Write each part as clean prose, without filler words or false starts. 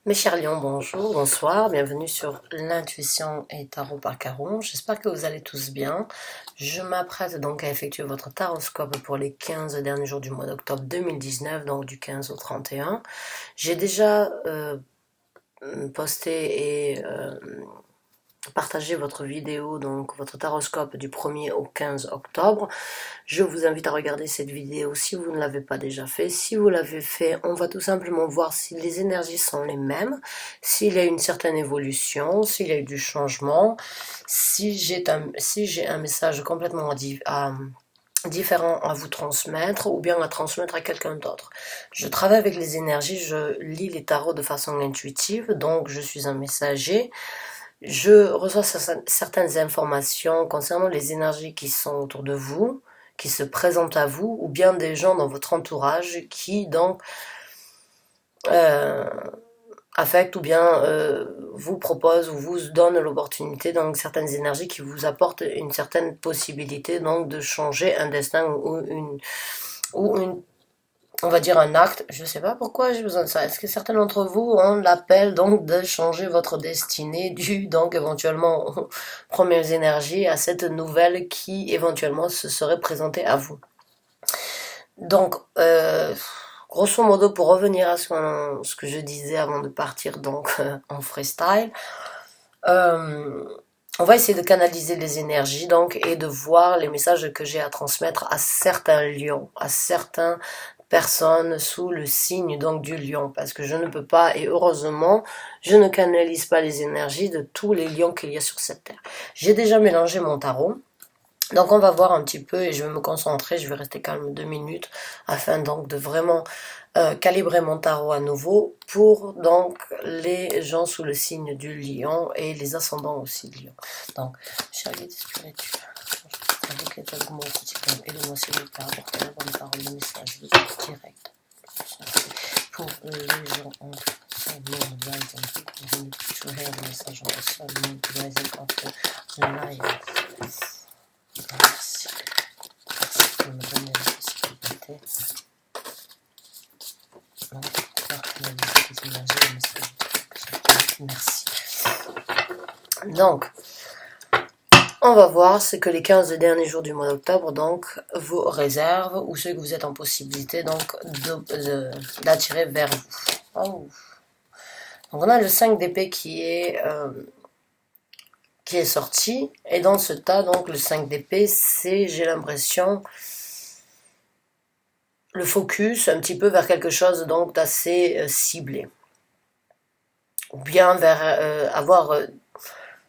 Mes chers lions, bonjour, bonsoir, bienvenue sur l'intuition et tarot par Caron. J'espère que vous allez tous bien. Je m'apprête donc à effectuer votre taroscope pour les 15 derniers jours du mois d'octobre 2019, donc du 15 au 31. J'ai déjà posté et partagé votre vidéo, donc votre taroscope du 1er au 15 octobre. Je vous invite à regarder cette vidéo si vous ne l'avez pas déjà fait. Si vous l'avez fait, on va tout simplement voir si les énergies sont les mêmes, s'il y a une certaine évolution, s'il y a eu du changement, si j'ai un message complètement différent à vous transmettre ou bien à transmettre à quelqu'un d'autre. Je travaille avec les énergies, je lis les tarots de façon intuitive, donc je suis un messager. Je reçois certaines informations concernant les énergies qui sont autour de vous, qui se présentent à vous, ou bien des gens dans votre entourage qui donc euh, affectent ou bien vous proposent ou vous donnent l'opportunité, donc certaines énergies qui vous apportent une certaine possibilité donc de changer un destin ou une on va dire un acte, je ne sais pas pourquoi j'ai besoin de ça. Est-ce que certains d'entre vous ont l'appel donc de changer votre destinée dû donc éventuellement aux premières énergies, à cette nouvelle qui éventuellement se serait présentée à vous. Donc, grosso modo, pour revenir à ce que je disais avant de partir donc en freestyle, on va essayer de canaliser les énergies donc et de voir les messages que j'ai à transmettre à certains lions, à certains personnes sous le signe donc du lion, parce que je ne peux pas, et heureusement, je ne canalise pas les énergies de tous les lions qu'il y a sur cette terre. J'ai déjà mélangé mon tarot, donc on va voir un petit peu et je vais me concentrer, je vais rester calme 2 minutes afin donc de vraiment calibrer mon tarot à nouveau pour donc les gens sous le signe du lion et les ascendants aussi de lion. Donc, cher guide spirituel, avec les augments quotidiens et le mois célibataire, apporter la bonne parole, le message direct. Pour les gens en sun, moon, rising, people who need to hear the message of the sun, moon, rising of the light. Merci. Merci pour me donner la possibilité. Donc, pouvoir canaliser les énergies et les messages. Merci. Donc, on va voir ce que les 15 derniers jours du mois d'octobre donc vous réservent ou ce que vous êtes en possibilité donc d'attirer vers vous. Oh. Donc on a le 5 d'épée qui est sorti et dans ce tas donc le 5 d'épée c'est, j'ai l'impression, le focus un petit peu vers quelque chose donc d'assez ciblé, ou bien vers avoir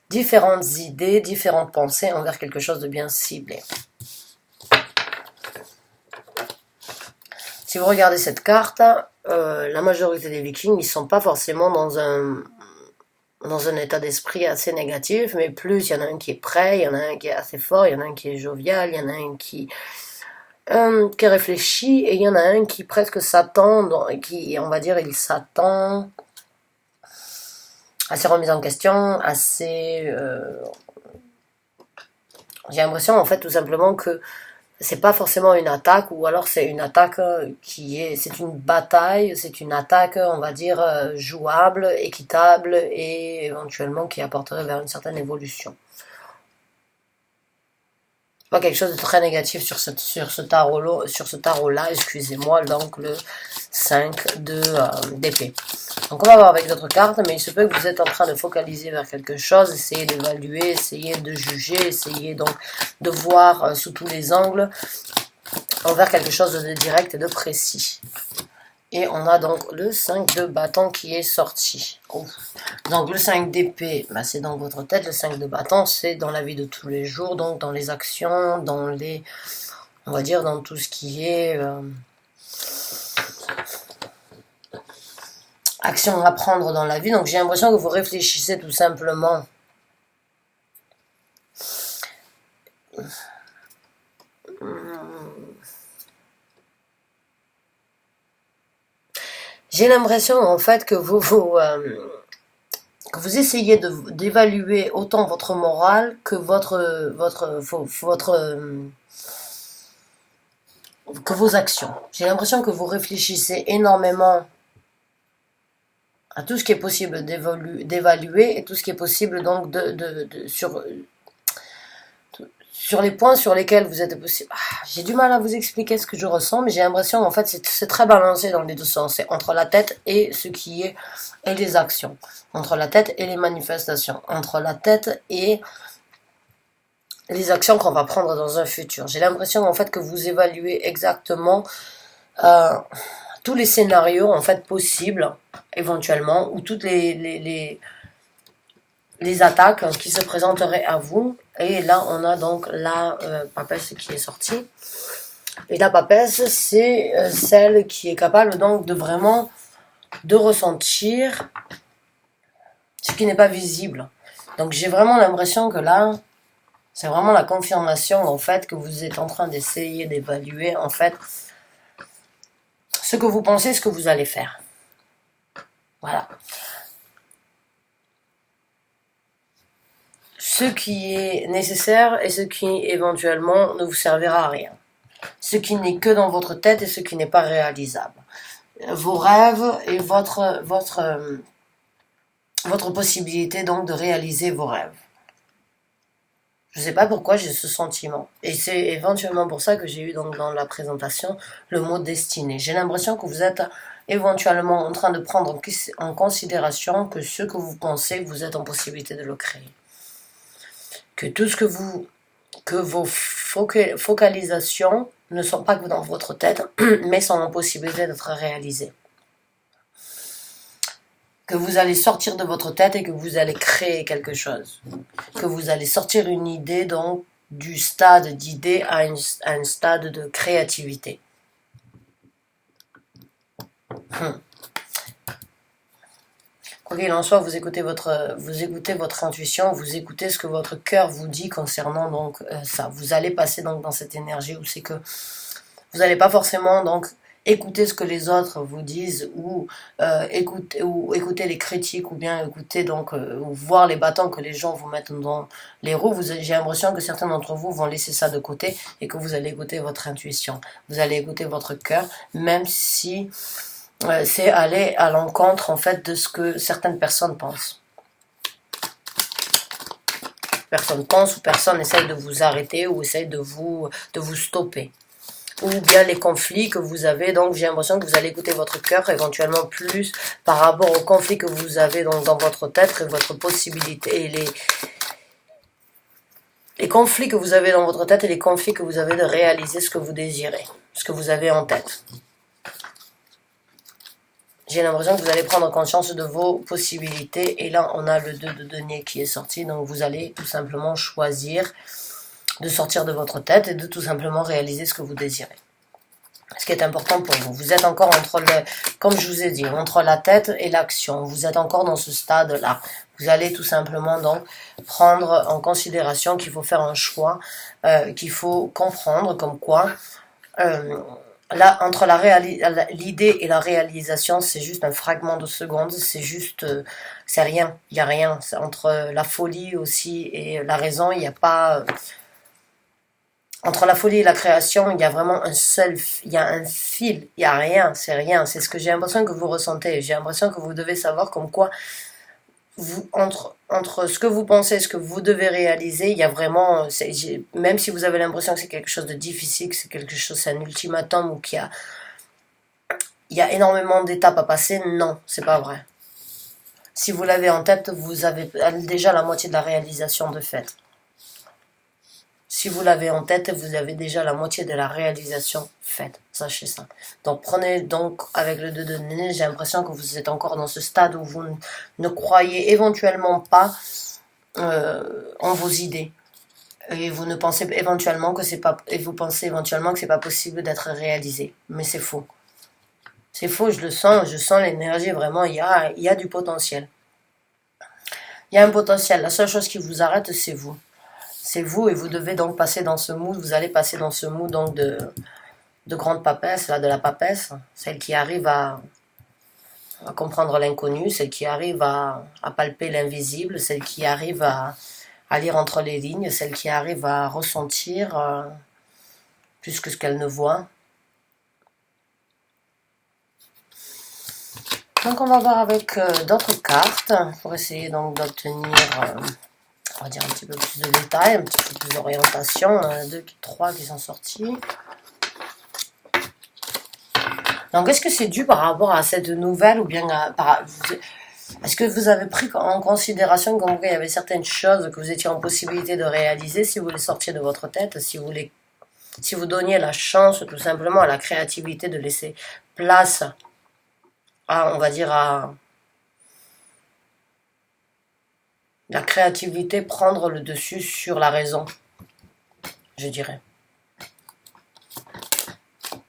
différentes idées, différentes pensées envers quelque chose de bien ciblé. Si vous regardez cette carte, la majorité des Vikings, ils sont pas forcément dans un état d'esprit assez négatif, mais plus il y en a un qui est prêt, il y en a un qui est assez fort, il y en a un qui est jovial, il y en a un qui réfléchit, et il y en a un qui presque s'attend, qui, on va dire, il s'attend à ses remises en question, assez... j'ai l'impression, en fait, tout simplement que c'est pas forcément une attaque, ou alors c'est une attaque c'est une bataille, c'est une attaque, on va dire, jouable, équitable, et éventuellement qui apporterait vers une certaine évolution. Pas quelque chose de très négatif sur ce tarot-là, excusez-moi, donc le 5 d'épée. Donc on va voir avec d'autres cartes, mais il se peut que vous êtes en train de focaliser vers quelque chose, essayer d'évaluer, essayer de juger, essayer donc de voir sous tous les angles envers quelque chose de direct et de précis. Et on a donc le 5 de bâton qui est sorti. Oh. Donc le 5 d'épée, bah, c'est dans votre tête. Le 5 de bâton, c'est dans la vie de tous les jours, donc dans les actions, dans les... on va dire dans tout ce qui est... action à prendre dans la vie. Donc j'ai l'impression que vous réfléchissez tout simplement j'ai l'impression en fait que vous essayez d'évaluer autant votre morale que que vos actions. J'ai l'impression que vous réfléchissez énormément à tout ce qui est possible d'évaluer et tout ce qui est possible donc sur les points sur lesquels vous êtes possible. J'ai du mal à vous expliquer ce que je ressens, mais j'ai l'impression en fait c'est très balancé dans les deux sens. C'est entre la tête et ce qui est et les actions, entre la tête et les manifestations, entre la tête et les actions qu'on va prendre dans un futur. J'ai l'impression en fait que vous évaluez exactement tous les scénarios en fait possibles éventuellement, ou toutes les attaques qui se présenteraient à vous. Et là on a donc la papesse qui est sortie. Et la papesse, c'est celle qui est capable donc de vraiment de ressentir ce qui n'est pas visible. Donc j'ai vraiment l'impression que là, c'est vraiment la confirmation en fait que vous êtes en train d'essayer d'évaluer en fait ce que vous pensez, ce que vous allez faire. Voilà. Ce qui est nécessaire et ce qui éventuellement ne vous servira à rien. Ce qui n'est que dans votre tête et ce qui n'est pas réalisable. Vos rêves et votre possibilité donc de réaliser vos rêves. Je ne sais pas pourquoi j'ai ce sentiment. Et c'est éventuellement pour ça que j'ai eu donc dans la présentation le mot destinée. J'ai l'impression que vous êtes éventuellement en train de prendre en considération que ce que vous pensez, vous êtes en possibilité de le créer. Que tout ce que vos focalisations ne sont pas que dans votre tête, mais sont en possibilité d'être réalisées. Que vous allez sortir de votre tête et que vous allez créer quelque chose. Que vous allez sortir une idée donc du stade d'idée à un stade de créativité. Quoi qu'il en soit, vous écoutez votre intuition, vous écoutez ce que votre cœur vous dit concernant donc ça. Vous allez passer donc dans cette énergie où c'est que vous n'allez pas forcément donc écouter ce que les autres vous disent ou écouter les critiques ou bien écouter donc ou voir les bâtons que les gens vous mettent dans les roues. J'ai l'impression que certains d'entre vous vont laisser ça de côté et que vous allez écouter votre intuition. Vous allez écouter votre cœur, même si c'est aller à l'encontre en fait de ce que certaines personnes pensent. Personne pense ou personne essaye de vous arrêter ou essaye de vous stopper. Ou bien les conflits que vous avez, donc j'ai l'impression que vous allez écouter votre cœur éventuellement plus par rapport aux conflits que vous avez donc dans votre tête et votre possibilité, et les conflits que vous avez dans votre tête et les conflits que vous avez de réaliser ce que vous désirez, ce que vous avez en tête. J'ai l'impression que vous allez prendre conscience de vos possibilités. Et là, on a le 2 de denier qui est sorti. Donc, vous allez tout simplement choisir de sortir de votre tête et de tout simplement réaliser ce que vous désirez. Ce qui est important pour vous. Vous êtes encore comme je vous ai dit, entre la tête et l'action. Vous êtes encore dans ce stade-là. Vous allez tout simplement donc prendre en considération qu'il faut faire un choix, qu'il faut comprendre comme quoi... là, entre l'idée et la réalisation, c'est juste un fragment de seconde, c'est juste, c'est rien, il n'y a rien. Entre la folie aussi et la raison, il n'y a pas... entre la folie et la création, il y a vraiment il y a un fil, il n'y a rien, c'est rien. C'est ce que j'ai l'impression que vous ressentez. J'ai l'impression que vous devez savoir comme quoi, entre ce que vous pensez et ce que vous devez réaliser, il y a vraiment, même si vous avez l'impression que c'est quelque chose de difficile, que c'est quelque chose, c'est un ultimatum ou qu'il y a énormément d'étapes à passer, non, c'est pas vrai. Si vous l'avez en tête, vous avez déjà la moitié de la réalisation de fait. Si vous l'avez en tête, vous avez déjà la moitié de la réalisation faite. Sachez ça. Donc prenez donc avec le 2 de denier, j'ai l'impression que vous êtes encore dans ce stade où vous ne croyez éventuellement pas en vos idées. Et vous ne pensez éventuellement que c'est pas, et vous pensez éventuellement que c'est pas possible d'être réalisé. Mais c'est faux. C'est faux, je sens l'énergie, vraiment, il y a du potentiel. Il y a un potentiel. La seule chose qui vous arrête, c'est vous. C'est vous, et vous devez donc passer dans ce mood, vous allez passer dans ce mood donc de grande papesse, là, de la papesse, celle qui arrive à comprendre l'inconnu, celle qui arrive à palper l'invisible, celle qui arrive à lire entre les lignes, celle qui arrive à ressentir plus que ce qu'elle ne voit. Donc on va voir avec d'autres cartes pour essayer donc d'obtenir, on va dire un petit peu plus de détails, un petit peu plus d'orientation. 2, 3 qui sont sortis. Donc est-ce que c'est dû par rapport à cette nouvelle ou bien est-ce que vous avez pris en considération qu'il y avait certaines choses que vous étiez en possibilité de réaliser si vous les sortiez de votre tête, si vous donniez la chance tout simplement à la créativité de laisser place à, on va dire, à la créativité prendre le dessus sur la raison, je dirais.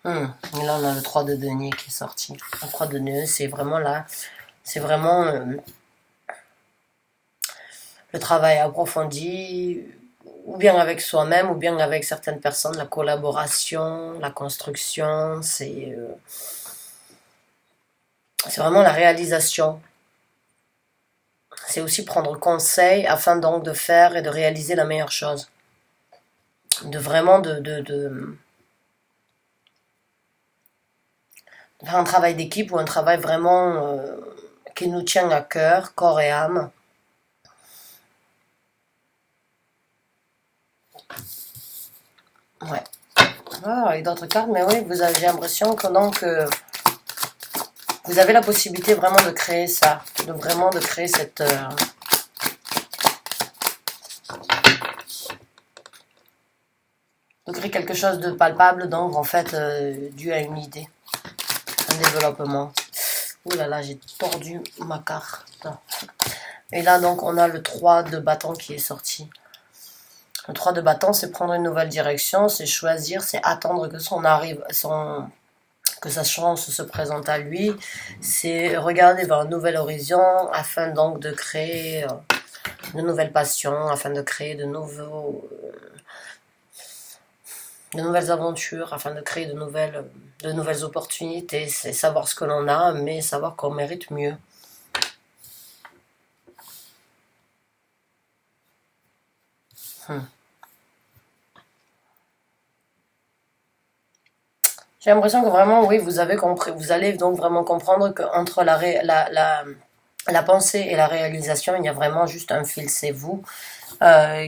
Et là on a le 3 de denier qui est sorti. Le 3 de denier, c'est vraiment là, c'est vraiment le travail approfondi, ou bien avec soi-même, ou bien avec certaines personnes, la collaboration, la construction, c'est vraiment la réalisation. C'est aussi prendre conseil afin donc de faire et de réaliser la meilleure chose. De vraiment de faire un travail d'équipe ou un travail vraiment qui nous tient à cœur, corps et âme. Ouais. Ah, avec d'autres cartes, mais oui, j'ai l'impression que donc vous avez la possibilité vraiment de créer ça, de créer cette de créer quelque chose de palpable, donc en fait dû à une idée, un développement. Ouh là là, j'ai tordu ma carte. Et là donc on a le 3 de bâton qui est sorti. Le 3 de bâton, c'est prendre une nouvelle direction, c'est choisir, c'est attendre que que sa chance se présente à lui, c'est regarder vers un nouvel horizon afin donc de créer de nouvelles passions, afin de créer de nouvelles aventures, afin de créer de nouvelles opportunités. C'est savoir ce que l'on a, mais savoir qu'on mérite mieux. J'ai l'impression que vraiment, oui, vous avez compris, vous allez donc vraiment comprendre qu'entre la pensée et la réalisation, il y a vraiment juste un fil, c'est vous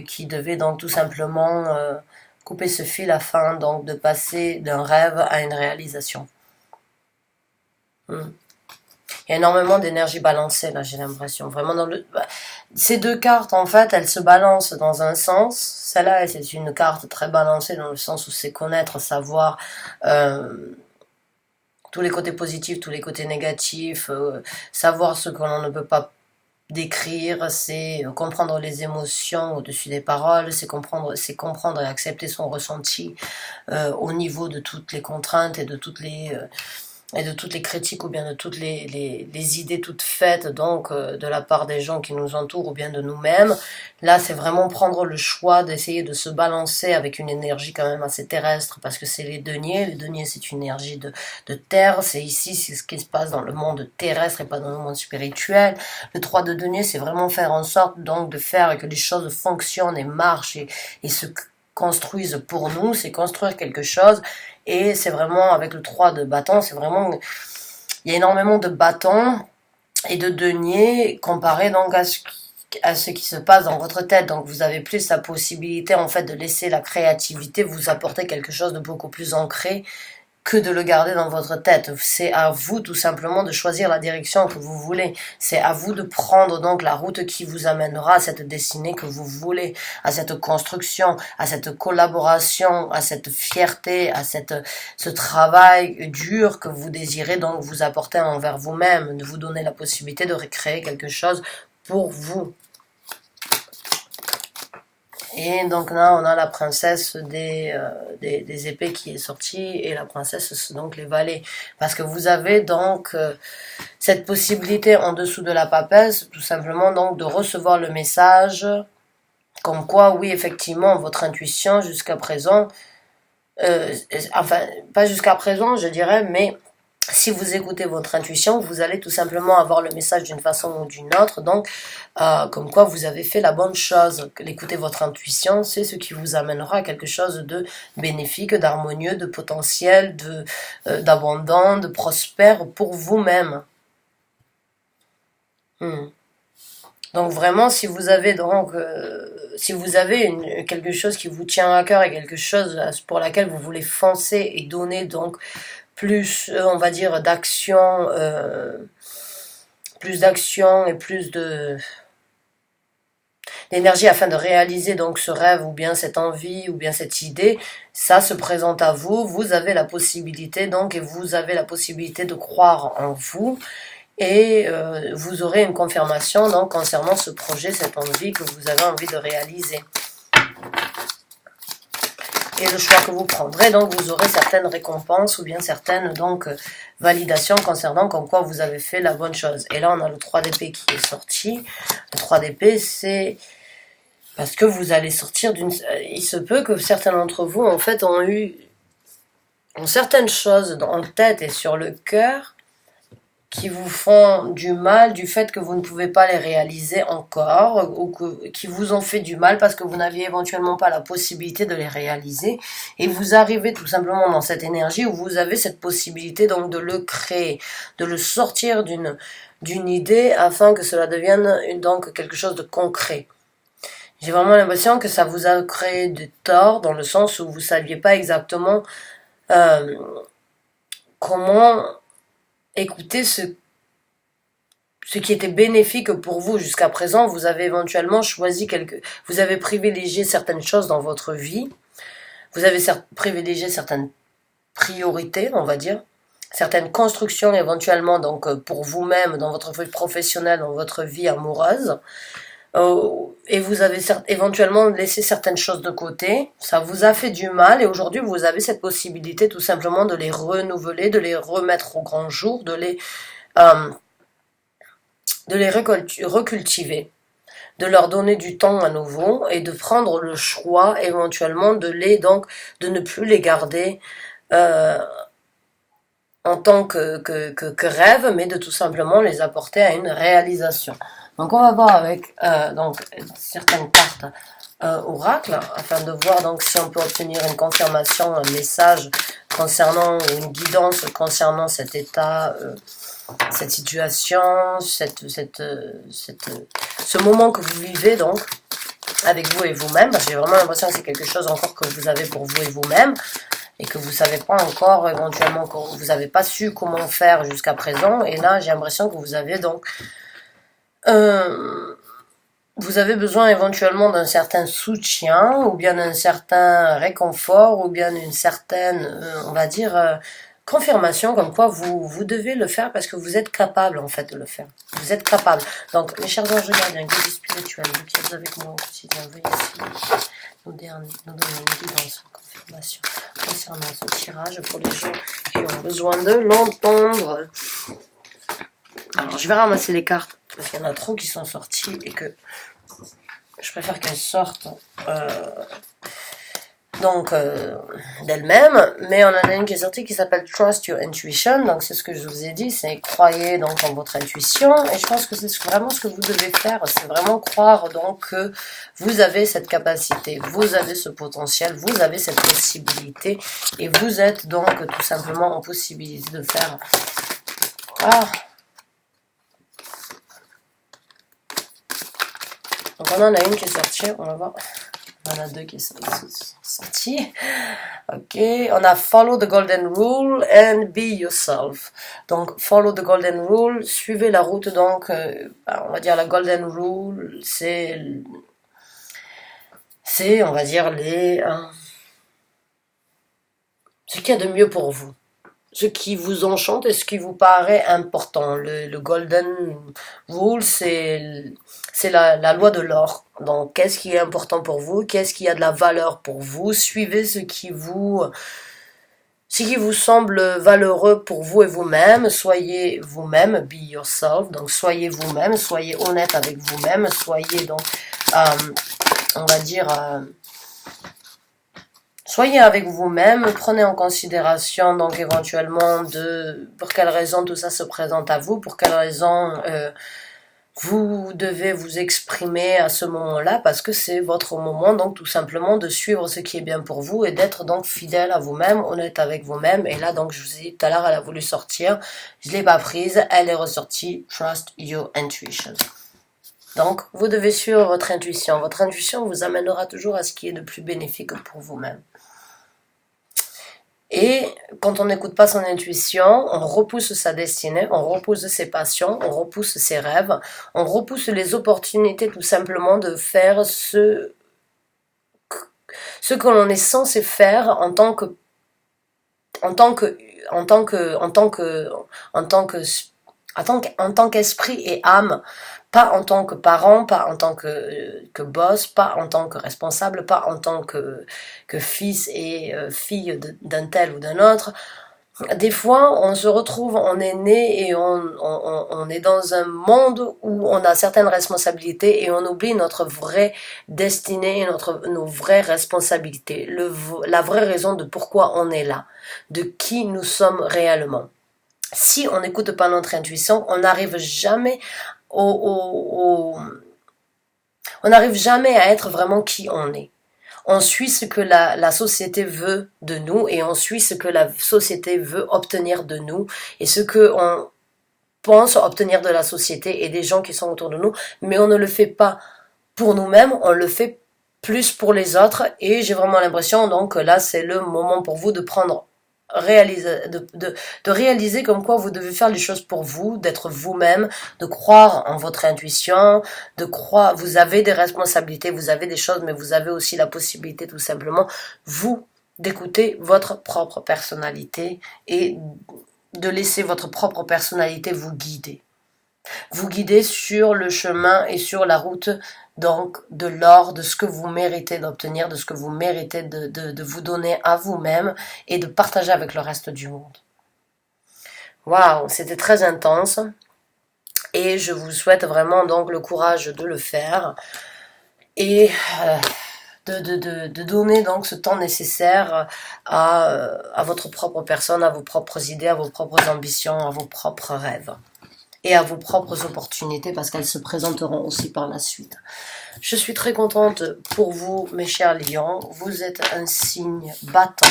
qui devez donc tout simplement couper ce fil afin donc de passer d'un rêve à une réalisation. Il y a énormément d'énergie balancée là, j'ai l'impression. Vraiment ces deux cartes en fait, elles se balancent dans un sens. Celle-là, c'est une carte très balancée dans le sens où c'est connaître, savoir tous les côtés positifs, tous les côtés négatifs, savoir ce que l'on ne peut pas décrire, c'est comprendre les émotions au-dessus des paroles, c'est comprendre et accepter son ressenti au niveau de toutes les contraintes et de toutes les critiques ou bien de toutes les idées toutes faites donc de la part des gens qui nous entourent ou bien de nous-mêmes. Là, c'est vraiment prendre le choix d'essayer de se balancer avec une énergie quand même assez terrestre parce que c'est les deniers. Les deniers, c'est une énergie de terre. C'est ici, c'est ce qui se passe dans le monde terrestre et pas dans le monde spirituel. Le 3 de deniers, c'est vraiment faire en sorte donc de faire que les choses fonctionnent et marchent et se construisent pour nous. C'est construire quelque chose. Et c'est vraiment, avec le 3 de bâton, c'est vraiment, il y a énormément de bâtons et de deniers comparé donc à ce qui se passe dans votre tête. Donc vous avez plus la possibilité en fait de laisser la créativité vous apporter quelque chose de beaucoup plus ancré que de le garder dans votre tête. C'est à vous tout simplement de choisir la direction que vous voulez. C'est à vous de prendre donc la route qui vous amènera à cette destinée que vous voulez, à cette construction, à cette collaboration, à cette fierté, à ce travail dur que vous désirez donc vous apporter envers vous-même, de vous donner la possibilité de recréer quelque chose pour vous. Et donc là, on a la princesse des épées qui est sortie et la princesse, c'est donc les valets. Parce que vous avez donc cette possibilité en dessous de la papesse, tout simplement donc de recevoir le message comme quoi, oui, effectivement, votre intuition jusqu'à présent, enfin, pas jusqu'à présent, je dirais, mais si vous écoutez votre intuition, vous allez tout simplement avoir le message d'une façon ou d'une autre, donc comme quoi vous avez fait la bonne chose. Écouter votre intuition, c'est ce qui vous amènera à quelque chose de bénéfique, d'harmonieux, de potentiel, d'abondant, de prospère pour vous-même. Hmm. Donc vraiment, si vous avez quelque chose qui vous tient à cœur et quelque chose pour laquelle vous voulez foncer et donner donc plus, on va dire, plus d'action et plus de d'énergie afin de réaliser donc ce rêve ou bien cette envie ou bien cette idée, ça se présente à vous, vous avez la possibilité donc et vous avez la possibilité de croire en vous et vous aurez une confirmation donc concernant ce projet, cette envie que vous avez envie de réaliser. Et le choix que vous prendrez, donc vous aurez certaines récompenses ou bien certaines donc validations concernant comme quoi vous avez fait la bonne chose. Et là on a le 3 d'épée qui est sorti. Le 3 d'épée c'est parce que vous allez sortir d'une... Il se peut que certains d'entre vous en fait ont certaines choses en tête et sur le cœur qui vous font du mal du fait que vous ne pouvez pas les réaliser encore ou qui vous ont fait du mal parce que vous n'aviez éventuellement pas la possibilité de les réaliser et vous arrivez tout simplement dans cette énergie où vous avez cette possibilité donc de le créer, de le sortir d'une idée afin que cela devienne donc quelque chose de concret. J'ai vraiment l'impression que ça vous a créé du tort dans le sens où vous saviez pas exactement comment écouter ce qui était bénéfique pour vous jusqu'à présent. Vous avez éventuellement vous avez privilégié certaines choses dans votre vie, vous avez privilégié certaines priorités, on va dire, certaines constructions éventuellement donc pour vous-même dans votre vie professionnelle, dans votre vie amoureuse, et vous avez éventuellement laissé certaines choses de côté, ça vous a fait du mal et aujourd'hui vous avez cette possibilité tout simplement de les renouveler, de les remettre au grand jour, de les recultiver, de leur donner du temps à nouveau et de prendre le choix éventuellement de ne plus les garder en tant que rêve, mais de tout simplement les apporter à une réalisation. Donc on va voir avec donc certaines cartes oracle afin de voir donc si on peut obtenir une confirmation, un message concernant une guidance concernant cet état, cette situation, ce moment que vous vivez donc avec vous et vous-même. J'ai vraiment l'impression que c'est quelque chose encore que vous avez pour vous et vous-même et que vous savez pas encore éventuellement, que vous n'avez pas su comment faire jusqu'à présent. Et là, j'ai l'impression que vous avez donc vous avez besoin éventuellement d'un certain soutien ou bien d'un certain réconfort ou bien d'une certaine, on va dire, confirmation comme quoi vous devez le faire parce que vous êtes capable en fait de le faire. Vous êtes capable. Donc mes chers anges gardiens, guides spirituels, vous qui êtes avec moi au quotidien, veuillez ici nous donner une guidance, une confirmation concernant ce tirage pour les gens qui ont besoin de l'entendre. Alors je vais ramasser les cartes parce qu'il y en a trop qui sont sorties et que je préfère qu'elles sortent d'elles-mêmes, mais on en a une qui est sortie qui s'appelle Trust Your Intuition, donc c'est ce que je vous ai dit, c'est croyez donc en votre intuition, et je pense que c'est vraiment ce que vous devez faire, c'est vraiment croire donc que vous avez cette capacité, vous avez ce potentiel, vous avez cette possibilité, et vous êtes donc tout simplement en possibilité de faire... Donc on en a une qui est sortie, on va voir. On en a deux qui sont sortis. Ok, on a Follow the Golden Rule and Be Yourself. Donc Follow the Golden Rule, suivez la route donc, on va dire la Golden Rule, c'est on va dire ce qu'il y a de mieux pour vous. Ce qui vous enchante et ce qui vous paraît important. Le Golden Rule, c'est la loi de l'or. Donc, qu'est-ce qui est important pour vous? Qu'est-ce qui a de la valeur pour vous? Suivez ce qui vous semble valeureux pour vous et vous-même. Soyez vous-même, be yourself. Donc, soyez vous-même, soyez honnête avec vous-même, soyez donc, on va dire... soyez avec vous-même, prenez en considération donc éventuellement pour quelles raisons tout ça se présente à vous, pour quelles raisons vous devez vous exprimer à ce moment-là parce que c'est votre moment, donc tout simplement de suivre ce qui est bien pour vous et d'être donc fidèle à vous-même, honnête avec vous-même. Et là, donc, je vous ai dit tout à l'heure, elle a voulu sortir, je l'ai pas prise, elle est ressortie. Trust your intuition. Donc, vous devez suivre votre intuition. Votre intuition vous amènera toujours à ce qui est de plus bénéfique pour vous-même. Et quand on n'écoute pas son intuition, on repousse sa destinée, on repousse ses passions, on repousse ses rêves, on repousse les opportunités tout simplement de faire ce que l'on est censé faire en tant que qu'esprit et âme, pas en tant que parent, pas en tant que boss, pas en tant que responsable, pas en tant que fils et fille d'un tel ou d'un autre. Des fois, on se retrouve, on est né et on est dans un monde où on a certaines responsabilités et on oublie notre vraie destinée et nos vraies responsabilités, la vraie raison de pourquoi on est là, de qui nous sommes réellement. Si on n'écoute pas notre intuition, on n'arrive jamais on n'arrive jamais à être vraiment qui on est. On suit ce que la société veut de nous et on suit ce que la société veut obtenir de nous et ce que on pense obtenir de la société et des gens qui sont autour de nous, mais on ne le fait pas pour nous-mêmes, on le fait plus pour les autres et j'ai vraiment l'impression donc là c'est le moment pour vous de prendre de réaliser comme quoi vous devez faire les choses pour vous, d'être vous-même, de croire en votre intuition, vous avez des responsabilités, vous avez des choses, mais vous avez aussi la possibilité tout simplement, vous, d'écouter votre propre personnalité et de laisser votre propre personnalité vous guider. Vous guider sur le chemin et sur la route donc de l'or, de ce que vous méritez d'obtenir, de ce que vous méritez de vous donner à vous-même et de partager avec le reste du monde. Waouh, c'était très intense et je vous souhaite vraiment donc le courage de le faire et de donner donc ce temps nécessaire à votre propre personne, à vos propres idées, à vos propres ambitions, à vos propres rêves. Et à vos propres opportunités parce qu'elles se présenteront aussi par la suite. Je suis très contente pour vous, mes chers lions. Vous êtes un signe battant.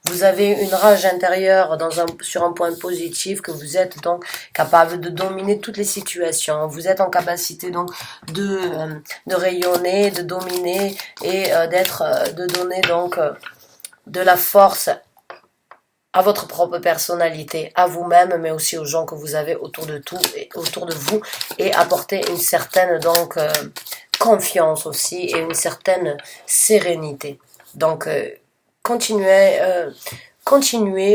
Vous avez une rage intérieure sur un point positif, que vous êtes donc capable de dominer toutes les situations. Vous êtes en capacité donc de rayonner, de dominer et de donner donc de la force à votre propre personnalité, à vous-même, mais aussi aux gens que vous avez autour de vous, et apporter une certaine donc confiance aussi et une certaine sérénité. Donc continuez,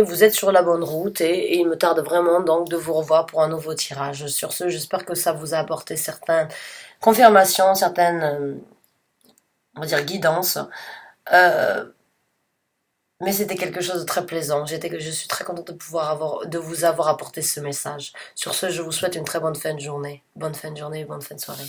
vous êtes sur la bonne route et il me tarde vraiment donc de vous revoir pour un nouveau tirage. Sur ce, j'espère que ça vous a apporté certaines confirmations, certaines, on va dire, guidances. Mais c'était quelque chose de très plaisant. Je suis très contente de vous avoir apporté ce message. Sur ce, je vous souhaite une très bonne fin de journée. Bonne fin de journée, bonne fin de soirée.